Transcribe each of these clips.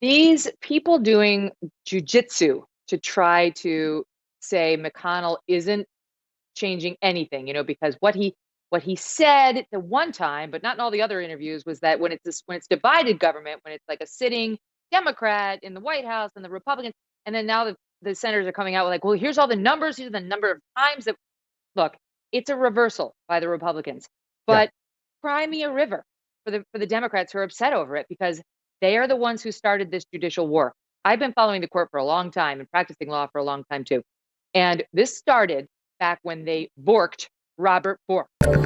These people doing jujitsu to try to say McConnell isn't changing anything, because what he said at the one time, but not in all the other interviews, was that when it's divided government, when it's like a sitting Democrat in the White House and the Republicans, and then now the senators are coming out with like, well, here's all the numbers, here's the number of times that look, it's a reversal by the Republicans, Yeah. but cry me a river for the Democrats who are upset over it because they are the ones who started this judicial war. I've been following the court for a long time and practicing law for a long time too. And this started back when they borked Robert Bork. Speaking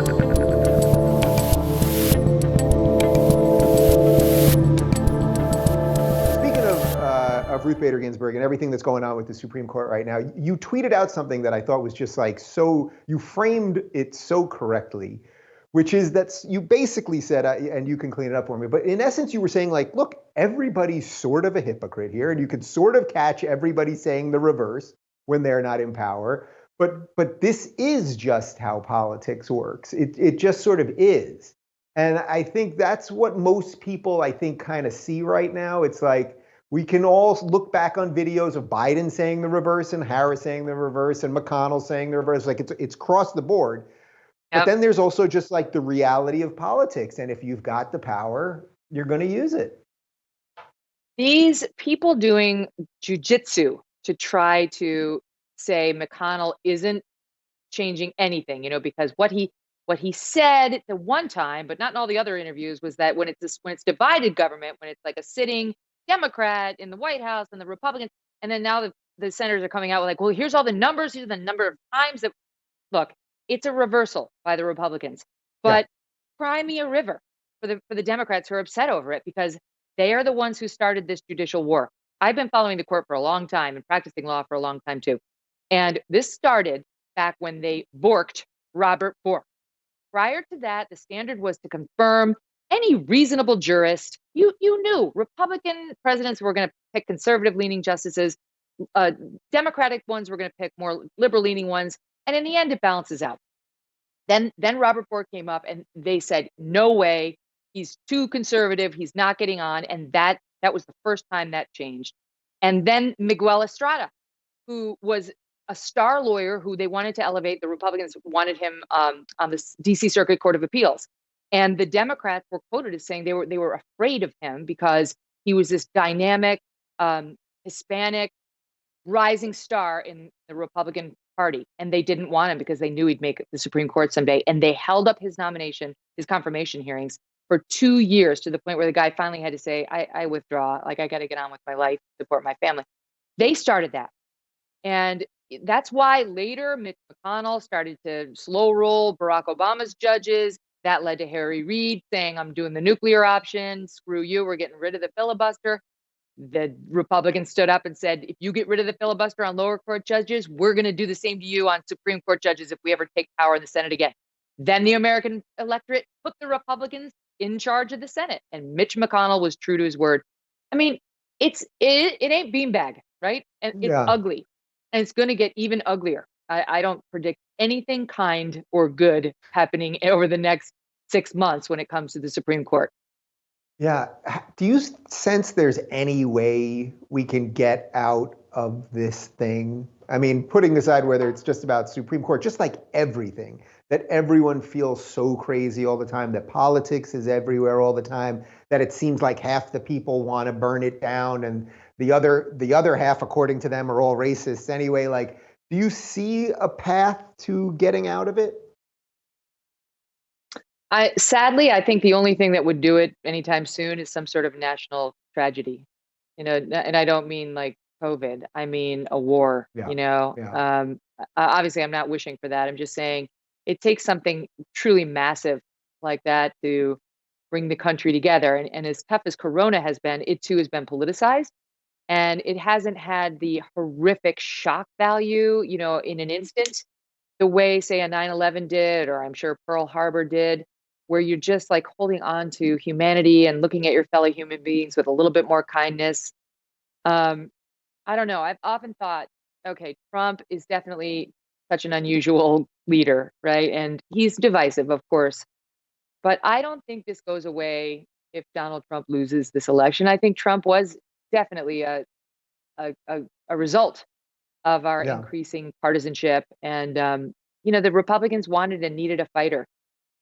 of Ruth Bader Ginsburg and everything that's going on with the Supreme Court right now, you tweeted out something that I thought was just like you framed it so correctly, which is that you basically said, and you can clean it up for me, but in essence, you were saying like, look, everybody's sort of a hypocrite here, and you could sort of catch everybody saying the reverse when they're not in power. But this is just how politics works. It just sort of is. And I think that's what most people, I think, kind of see right now. It's like we can all look back on videos of Biden saying the reverse and Harris saying the reverse and McConnell saying the reverse. Like it's across the board. But then there's also just like the reality of politics. And if you've got the power, you're going to use it. These people doing jujitsu to try to say McConnell isn't changing anything, because what he said at the one time, but not in all the other interviews, was that when it's divided government, when it's like a sitting Democrat in the White House and the Republicans, and then now the senators are coming out with like, well, here's all the numbers, here's the number of times that look, it's a reversal by the Republicans, but cry me a river for the Democrats who are upset over it because they are the ones who started this judicial war. I've been following the court for a long time and practicing law for a long time too. And this started back when they borked Robert Bork. Prior to that, the standard was to confirm any reasonable jurist. You knew Republican presidents were going to pick conservative-leaning justices. Democratic ones were going to pick more liberal-leaning ones. And in the end, it balances out. Then Robert Bork came up and they said, no way, he's too conservative, he's not getting on. And that was the first time that changed. And then Miguel Estrada, who was a star lawyer who they wanted to elevate. The Republicans wanted him on the DC Circuit Court of Appeals. And the Democrats were quoted as saying they were afraid of him because he was this dynamic, Hispanic rising star in the Republican Party. And they didn't want him because they knew he'd make the Supreme Court someday. And they held up his nomination, his confirmation hearings for 2 years to the point where the guy finally had to say, I withdraw. Like, I got to get on with my life, support my family. They started that. And that's why later Mitch McConnell started to slow roll Barack Obama's judges. That led to Harry Reid saying, I'm doing the nuclear option. Screw you. We're getting rid of the filibuster. The Republicans stood up and said, if you get rid of the filibuster on lower court judges, we're going to do the same to you on Supreme Court judges if we ever take power in the Senate again. Then the American electorate put the Republicans in charge of the Senate. And Mitch McConnell was true to his word. I mean, it ain't beanbag, right? And it's ugly. And it's going to get even uglier. I don't predict anything kind or good happening over the next 6 months when it comes to the Supreme Court. Yeah. Do you sense there's any way we can get out of this thing? I mean, putting aside whether it's just about Supreme Court, just like everything, that everyone feels so crazy all the time, that politics is everywhere all the time, that it seems like half the people want to burn it down and the other half, according to them, are all racists anyway. Like, do you see a path to getting out of it? Sadly, I think the only thing that would do it anytime soon is some sort of national tragedy, and I don't mean like COVID. I mean a war, Obviously, I'm not wishing for that. I'm just saying it takes something truly massive like that to bring the country together. And as tough as Corona has been, it too has been politicized. And it hasn't had the horrific shock value, in an instant, the way, say, a 9/11 did, or I'm sure Pearl Harbor did, where you're just like holding on to humanity and looking at your fellow human beings with a little bit more kindness. I don't know. I've often thought, okay, Trump is definitely such an unusual leader, right? And he's divisive, of course. But I don't think this goes away if Donald Trump loses this election. I think Trump was definitely a, a result of our Yeah. increasing partisanship. And, the Republicans wanted and needed a fighter,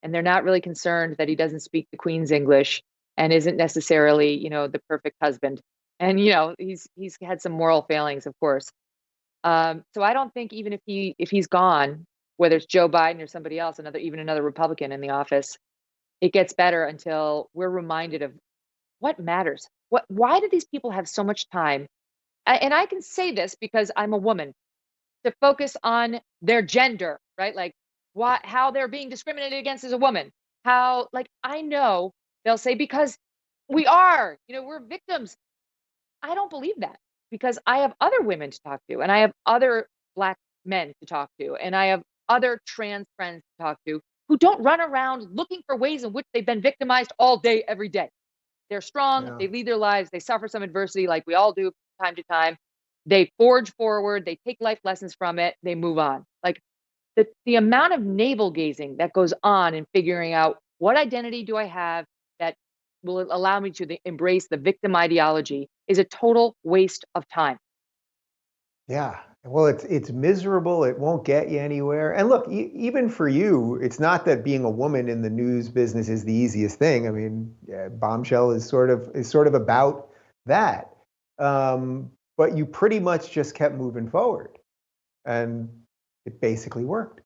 and they're not really concerned that he doesn't speak the Queen's English and isn't necessarily, the perfect husband. And, he's had some moral failings, of course. So I don't think even if he's gone, whether it's Joe Biden or somebody else, even another Republican in the office, it gets better until we're reminded of what matters. Why do these people have so much time? And I can say this because I'm a woman, to focus on their gender, right? Like how they're being discriminated against as a woman. How, like, I know they'll say because we're victims. I don't believe that, because I have other women to talk to, and I have other Black men to talk to, and I have other trans friends to talk to who don't run around looking for ways in which they've been victimized all day, every day. They're strong, Yeah. they lead their lives, they suffer some adversity like we all do from time to time. They forge forward, they take life lessons from it, they move on. Like the amount of navel gazing that goes on in figuring out what identity do I have that will allow me to embrace the victim ideology is a total waste of time. Yeah. Well, it's miserable. It won't get you anywhere. And look, even for you, it's not that being a woman in the news business is the easiest thing. I mean, Bombshell is sort of about that. But you pretty much just kept moving forward, and it basically worked.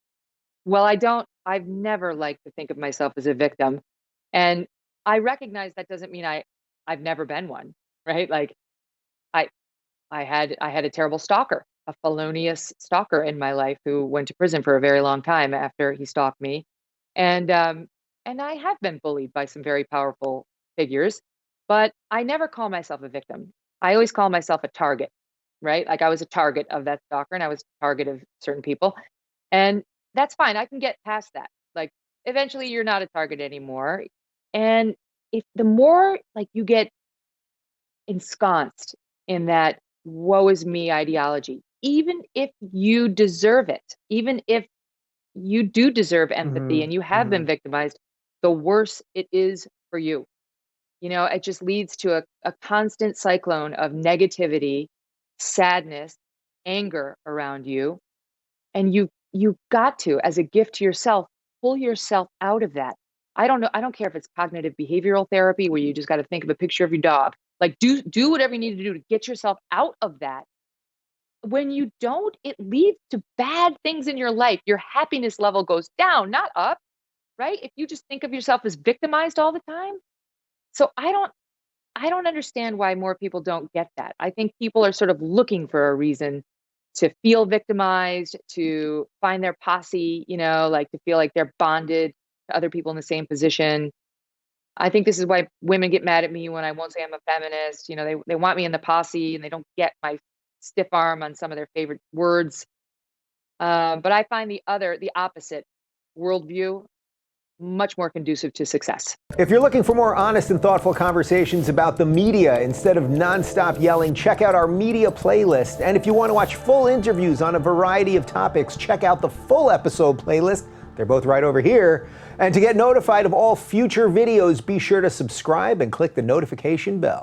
Well, I've never liked to think of myself as a victim. And I recognize that doesn't mean I've never been one, right? Like I I had a terrible stalker, a felonious stalker in my life who went to prison for a very long time after he stalked me. And I have been bullied by some very powerful figures, but I never call myself a victim. I always call myself a target, right? Like I was a target of that stalker and I was a target of certain people. And that's fine. I can get past that. Like eventually you're not a target anymore. And if the more like you get ensconced in that woe is me ideology, even if you deserve it, even if you do deserve empathy and you have been victimized, the worse it is for you. It just leads to a constant cyclone of negativity, sadness, anger around you. And you've got to, as a gift to yourself, pull yourself out of that. I don't know. I don't care if it's cognitive behavioral therapy where you just got to think of a picture of your dog. Like do whatever you need to do to get yourself out of that. When you don't, it leads to bad things in your life. Your happiness level goes down, not up, right? If you just think of yourself as victimized all the time. So I don't understand why more people don't get that. I think people are sort of looking for a reason to feel victimized, to find their posse, like to feel like they're bonded to other people in the same position. I think this is why women get mad at me when I won't say I'm a feminist. They want me in the posse and they don't get my stiff arm on some of their favorite words. But I find the opposite worldview much more conducive to success. If you're looking for more honest and thoughtful conversations about the media instead of nonstop yelling, check out our media playlist. And if you want to watch full interviews on a variety of topics, check out the full episode playlist. They're both right over here. And to get notified of all future videos, be sure to subscribe and click the notification bell.